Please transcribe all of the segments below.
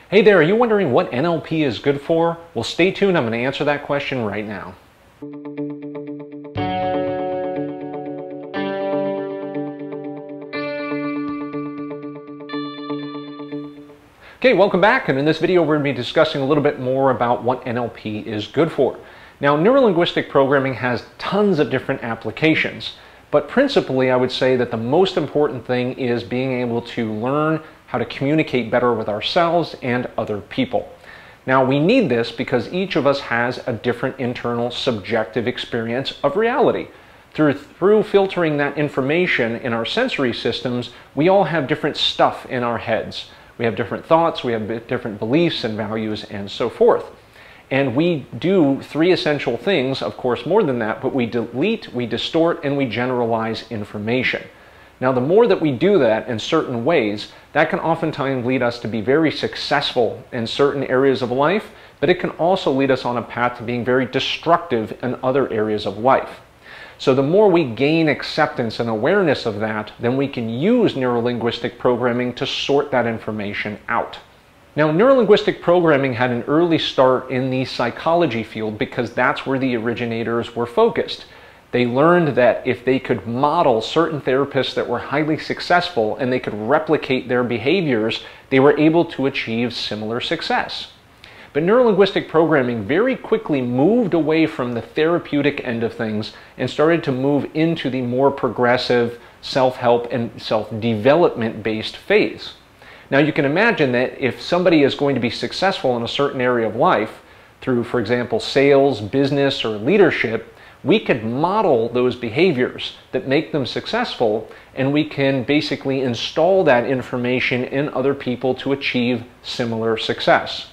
Hey there, are you wondering what NLP is good for? Well, stay tuned, I'm going to answer that question right now. Okay, welcome back, and in this video we're going to be discussing a little bit more about what NLP is good for. Now, neurolinguistic programming has tons of different applications, but principally I would say that the most important thing is being able to learn how to communicate better with ourselves and other people. Now, we need this because each of us has a different internal subjective experience of reality. Through filtering that information in our sensory systems, we all have different stuff in our heads. We have different thoughts, we have different beliefs and values, and so forth. And we do three essential things, of course more than that, but we delete, we distort, and we generalize information. Now, the more that we do that in certain ways, that can oftentimes lead us to be very successful in certain areas of life, but it can also lead us on a path to being very destructive in other areas of life. So the more we gain acceptance and awareness of that, then we can use neurolinguistic programming to sort that information out. Now, neurolinguistic programming had an early start in the psychology field because that's where the originators were focused. They learned that if they could model certain therapists that were highly successful and they could replicate their behaviors, they were able to achieve similar success. But neurolinguistic programming very quickly moved away from the therapeutic end of things and started to move into the more progressive self-help and self-development based phase. Now, you can imagine that if somebody is going to be successful in a certain area of life through, for example, sales, business, or leadership, we could model those behaviors that make them successful, and we can basically install that information in other people to achieve similar success.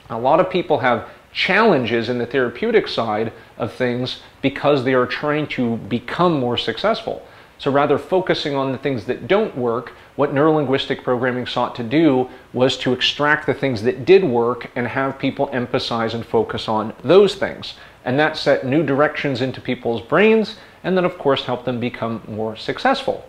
A lot of people have challenges in the therapeutic side of things because they are trying to become more successful. So rather focusing on the things that don't work, what neurolinguistic programming sought to do was to extract the things that did work and have people emphasize and focus on those things. And that set new directions into people's brains and then, of course, help them become more successful.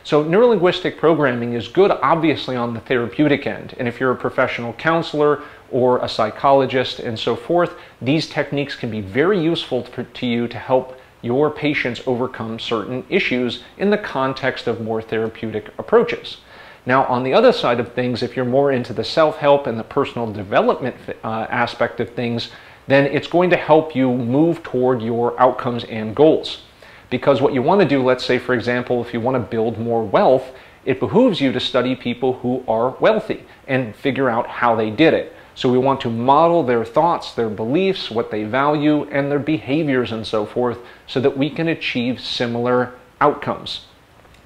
So neurolinguistic programming is good, obviously, on the therapeutic end. And if you're a professional counselor or a psychologist and so forth, these techniques can be very useful to you to help your patients overcome certain issues in the context of more therapeutic approaches. Now, on the other side of things, if you're more into the self-help and the personal development aspect of things, then it's going to help you move toward your outcomes and goals. Because what you want to do, let's say, for example, if you want to build more wealth, it behooves you to study people who are wealthy and figure out how they did it. So we want to model their thoughts, their beliefs, what they value, and their behaviors and so forth, so that we can achieve similar outcomes.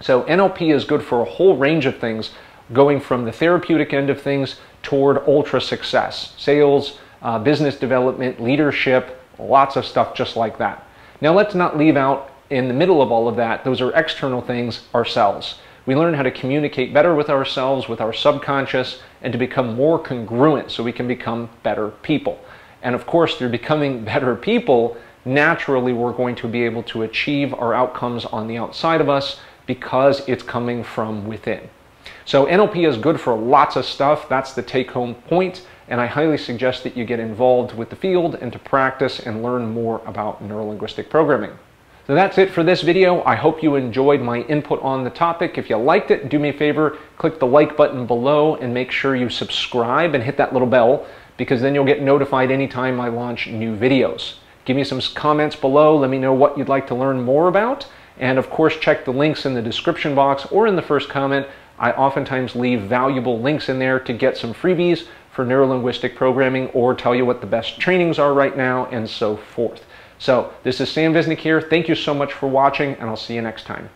So NLP is good for a whole range of things, going from the therapeutic end of things toward ultra success, sales, business development, leadership, lots of stuff just like that. Now, let's not leave out in the middle of all of that, those are external things, ourselves. We learn how to communicate better with ourselves, with our subconscious, and to become more congruent so we can become better people. And of course, through becoming better people, naturally we're going to be able to achieve our outcomes on the outside of us because it's coming from within. So NLP is good for lots of stuff. That's the take-home point, and I highly suggest that you get involved with the field and to practice and learn more about neurolinguistic programming. So that's it for this video. I hope you enjoyed my input on the topic. If you liked it, do me a favor, click the like button below and make sure you subscribe and hit that little bell, because then you'll get notified anytime I launch new videos. Give me some comments below. Let me know what you'd like to learn more about. And of course, check the links in the description box or in the first comment. I oftentimes leave valuable links in there to get some freebies for neurolinguistic programming or tell you what the best trainings are right now and so forth. So this is Sam Visnick here. Thank you so much for watching, and I'll see you next time.